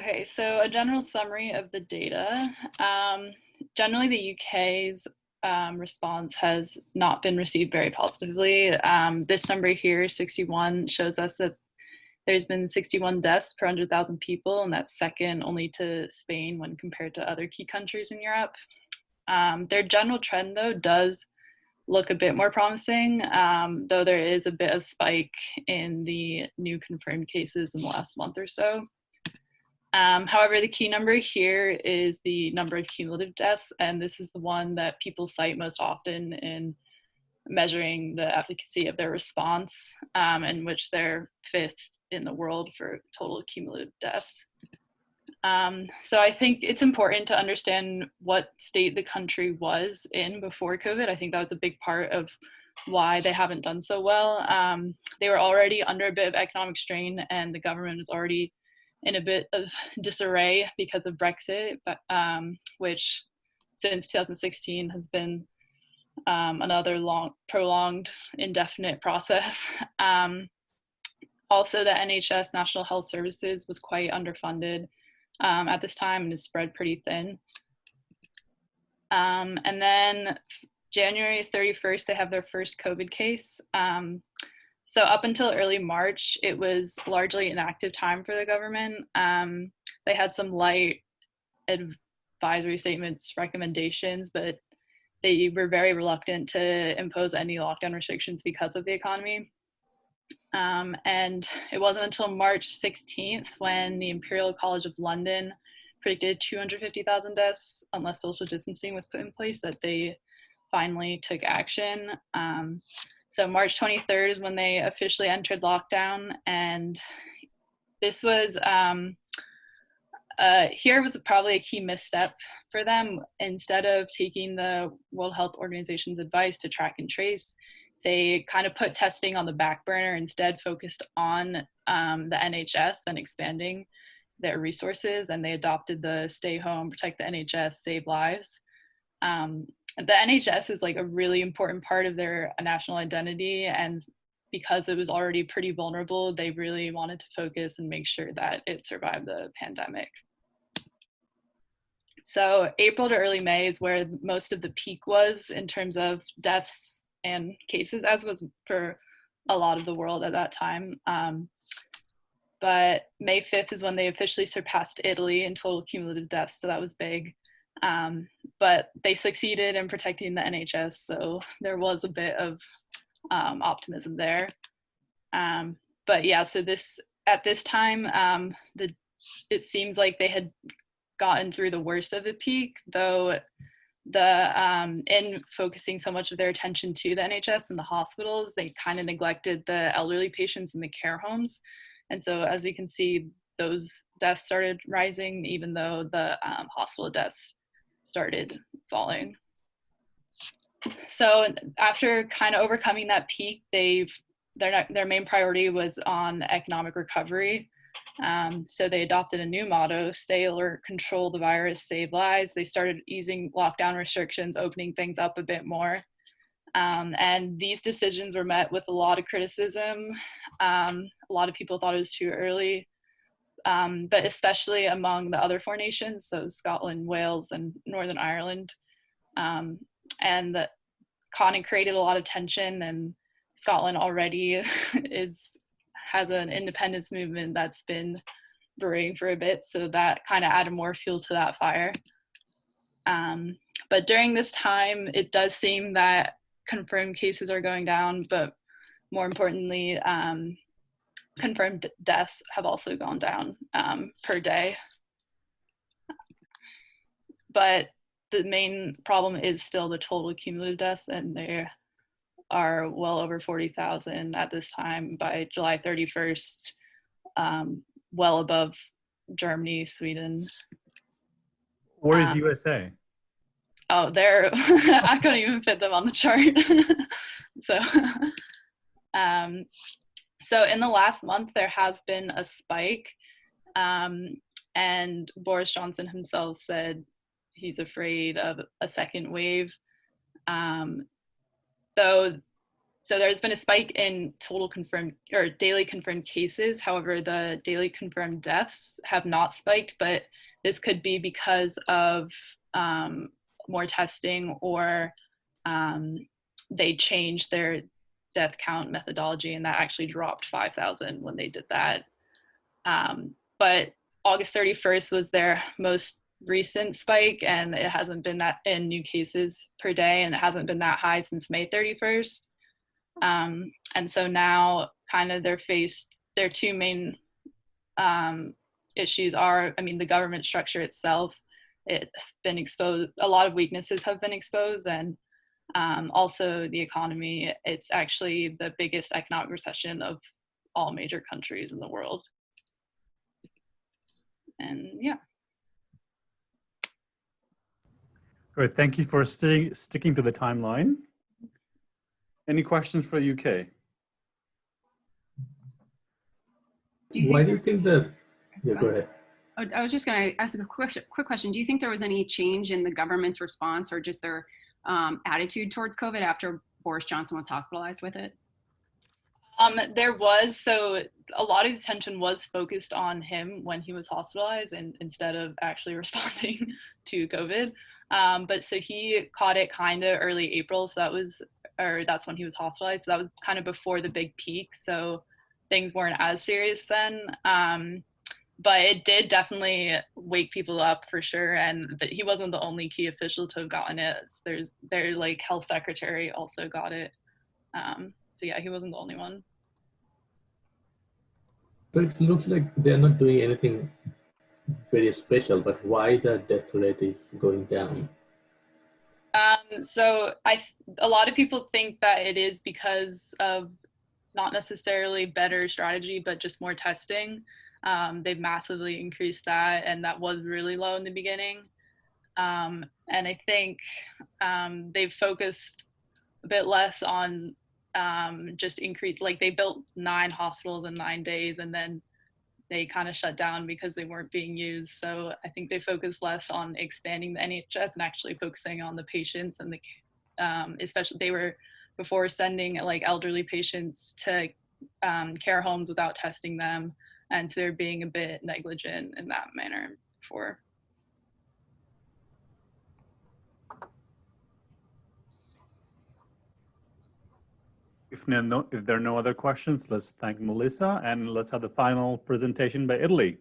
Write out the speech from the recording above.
Okay, so a general summary of the data. Generally, the UK's response has not been received very positively. This number here, 61, shows us that there's been 61 deaths per 100,000 people, and that's second only to Spain when compared to other key countries in Europe. Their general trend, though, does look a bit more promising, though there is a bit of spike in the new confirmed cases in the last month or so. However, the key number here is the number of cumulative deaths, and this is the one that people cite most often in measuring the efficacy of their response, in which they're fifth in the world for total cumulative deaths. So I think it's important to understand what state the country was in before COVID. I think that was a big part of why they haven't done so well. They were already under a bit of economic strain, and the government was already in a bit of disarray because of Brexit, which since 2016 has been another long, prolonged, indefinite process. Also, the NHS, National Health Services, was quite underfunded at this time and is spread pretty thin. And then January 31st, they have their first COVID case. So up until early March, it was largely an active time for the government. They had some light advisory statements, recommendations, but they were very reluctant to impose any lockdown restrictions because of the economy. And it wasn't until March 16th when the Imperial College of London predicted 250,000 deaths unless social distancing was put in place that they finally took action. So March 23rd is when they officially entered lockdown, and this was, here was probably a key misstep for them. Instead of taking the World Health Organization's advice to track and trace, they kind of put testing on the back burner, instead focused on the NHS and expanding their resources, and they adopted the stay home, protect the NHS, save lives. The NHS is like a really important part of their national identity, and because it was already pretty vulnerable, they really wanted to focus and make sure that it survived the pandemic. So April to early May is where most of the peak was in terms of deaths and cases, as was for a lot of the world at that time. But May 5th is when they officially surpassed Italy in total cumulative deaths, so that was big. But they succeeded in protecting the NHS, so there was a bit of optimism there. But yeah, so at this time, it seems like they had gotten through the worst of the peak, though in focusing so much of their attention to the NHS and the hospitals, they kind of neglected the elderly patients in the care homes. And so as we can see, those deaths started rising, even though the hospital deaths started falling. So after kind of overcoming that peak, their main priority was on economic recovery. So they adopted a new motto: stay alert, control the virus, save lives. They started easing lockdown restrictions, opening things up a bit more. And these decisions were met with a lot of criticism. A lot of people thought it was too early, but especially among the other four nations, so Scotland, Wales, and Northern Ireland. And that kind of created a lot of tension, and Scotland already has an independence movement that's been brewing for a bit, so that kind of added more fuel to that fire. But during this time, it does seem that confirmed cases are going down, but more importantly, confirmed deaths have also gone down per day. But the main problem is still the total cumulative deaths, and they are well over 40,000 at this time by July 31st, well above Germany, Sweden. Where is USA? Oh, I couldn't even fit them on the chart. So in the last month, there has been a spike, and Boris Johnson himself said he's afraid of a second wave. Though So there's been a spike in total confirmed or daily confirmed cases. However, the daily confirmed deaths have not spiked, but this could be because of more testing, or they changed their death count methodology, and that actually dropped 5,000 when they did that. But August 31st was their most recent spike, and it hasn't been that in new cases per day, and it hasn't been that high since May 31st. And so now kind of their two main issues are, I mean, the government structure itself, it's been exposed, a lot of weaknesses have been exposed, and also the economy. It's actually the biggest economic recession of all major countries in the world. And yeah. Great, thank you for sticking to the timeline. Any questions for the UK? Why do you think that, yeah, go ahead. I was just going to ask a quick question. Do you think there was any change in the government's response or just their attitude towards COVID after Boris Johnson was hospitalized with it? There was, so a lot of the attention was focused on him when he was hospitalized, and instead of actually responding to COVID. But so he caught it kind of early April, so that's when he was hospitalized. So that was kind of before the big peak. So things weren't as serious then. But it did definitely wake people up for sure. And he wasn't the only key official to have gotten it. Their like health secretary also got it. So yeah, he wasn't the only one. So it looks like they're not doing anything very special, but why the death rate is going down? So a lot of people think that it is because of not necessarily better strategy, but just more testing. They've massively increased that, and that was really low in the beginning. And I think they've focused a bit less on just increase, like they built 9 hospitals in 9 days, and then they kind of shut down because they weren't being used. So I think they focused less on expanding the NHS and actually focusing on the patients, and especially they were before sending like elderly patients to care homes without testing them. And so they're being a bit negligent in that manner before. If there are no other questions, let's thank Melissa, and let's have the final presentation by Italy.